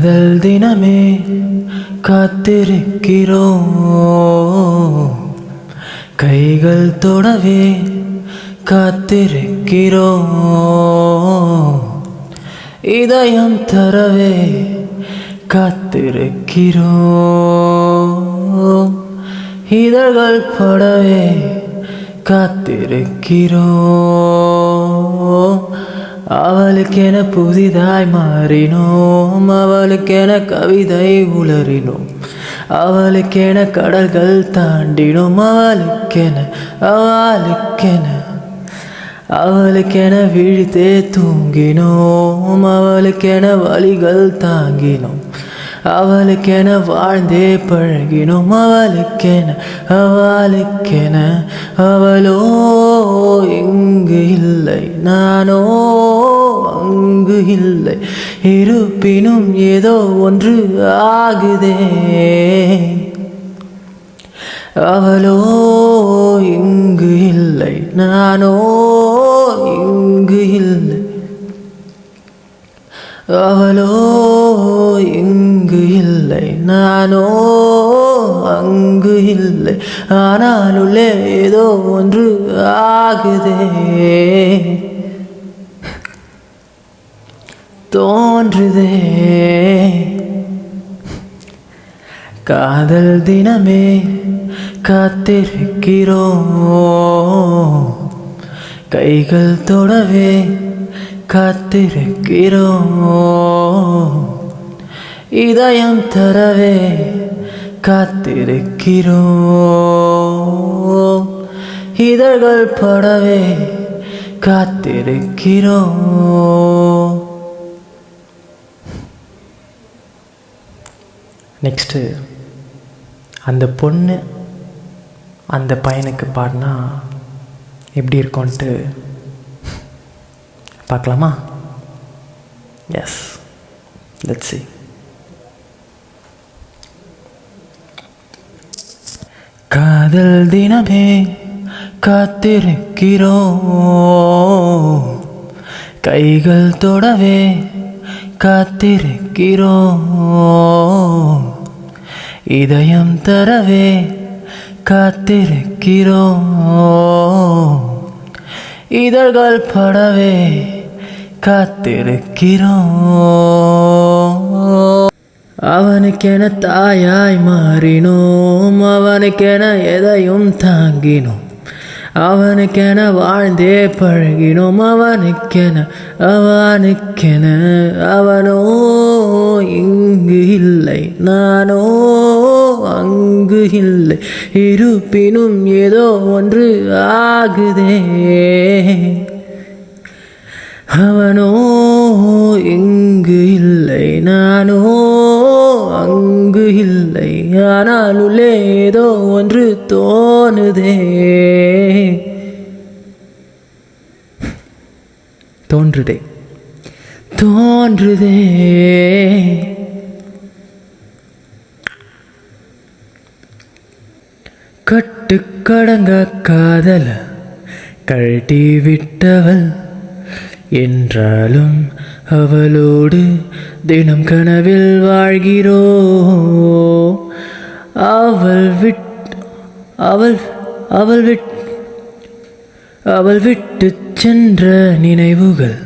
காதல் தினமே காத்திருக்கிறோம், கைகள் தொடவே காத்திருக்கிறோம், இதயம் தரவே காத்திருக்கிறோம், இதழ்கள் படவே காத்திருக்கிறோம். அவளுக்கென புதிதாய் மாறினோம், அவளுக்கென கவிதை உளறினோம், அவளுக்கென கடல்கள் தாண்டினோம், அவளுக்கென விழித்தே தூங்கினோம், அவளுக்கென வழிகள் தாங்கினோம், அவளுக்கென வாழ்ந்தே பழகினோம், அவளுக்கென அவளோ இங்கு இல்லை, நானோ அங்கு இல்லை, இருப்பினும் ஏதோ ஒன்று ஆகுதே. அவளோ இங்கு இல்லை, நானோ இங்கு இல்லை, அவளோ இங்கு இல்லை, நானோ அங்கு இல்லை, ஆனாலுள்ளே ஏதோ ஒன்று ஆகுதே, தோன்றுதே. காதல் தினமே காத்திருக்கிறோம், கைகள் தொடவே காத்திருக்கிறோம், இதயம் தரவே காத்திருக்கிறோம், இதழ்கள் படவே காத்திருக்கிறோம். நெக்ஸ்ட்டு அந்த பொண்ணு அந்த பையனுக்கு பாடினா எப்படி இருக்கும்ன்ட்டு பார்க்கலாமா? Yes, let's see. காதல் தினமே காத்திருக்கிறோம், கைகள் தொடவே காத்திருக்கிறோம், இதயம் தரவே காத்திருக்கிறோம், இதழ்கள் படவே காத்திருக்கிறோம். அவனுக்கென தாயாய் மாறினோம், அவனுக்கென எதையும் தாங்கினோம், அவனுக்கென வாழ்ந்தே பழகினோம், அவனுக்கென அவனோ இங்கு இல்லை, நானோ அங்கு இல்லை, இருப்பினும் ஏதோ ஒன்று ஆகுதே. அவனோ இங்கு இல்லை, நானோ அங்கு இல்லை, ஆனாலுள்ளே ஏதோ ஒன்று தோன்றுதே, தோன்றுதே. கட்டுக்கடங்க காதல கழட்டி விட்டவள் என்றாலும் அவளோடு தினம் கனவில் வாழ்கிறோம். அவள் விட்டு சென்ற நினைவுகள்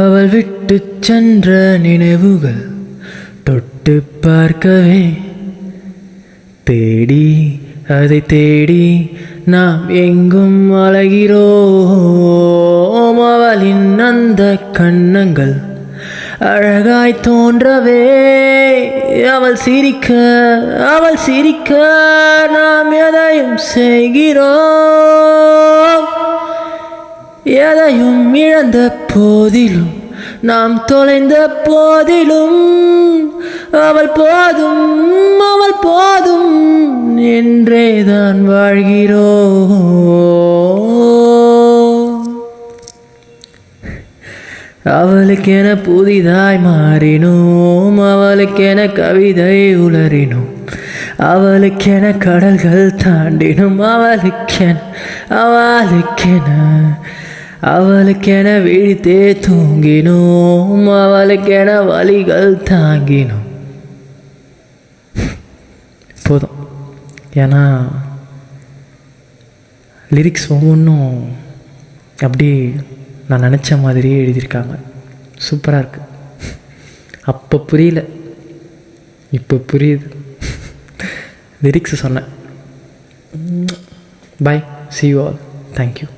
அவள் விட்டு சென்ற நினைவுகள் தொட்டு பார்க்கவே அதை தேடி நாம் எங்கும் அலைகிறோம். அவளின் அந்த கண்ணங்கள் அழகாய் தோன்றவே அவள் சிரிக்க நாம் எதையும் செய்கிறோம். எதையும் இழந்த போதிலும் நாம் தொலைந்த போதிலும் அவள் போதும் என்றேதான் வாழ்கிறோம். அவளுக்கென புதிதாய் மாறினோம், அவளுக்கென கவிதை உளறினோம், அவளுக்கென கடல்கள் தாண்டினோம், அவளுக்கென அவளுக்கென விழித்தே தூங்கினோம், அவளுக்கென வலிகள் தாங்கினோம். போதும். ஏன்னா லிரிக்ஸ் ஒவ்வொன்றும் அப்படி நான் நினச்ச மாதிரியே எழுதியிருக்காங்க. சூப்பராக இருக்குது. அப்போ புரியல, இப்போ புரியுது. லிரிக்ஸ் சொன்னேன். பாய், see you all. Thank you.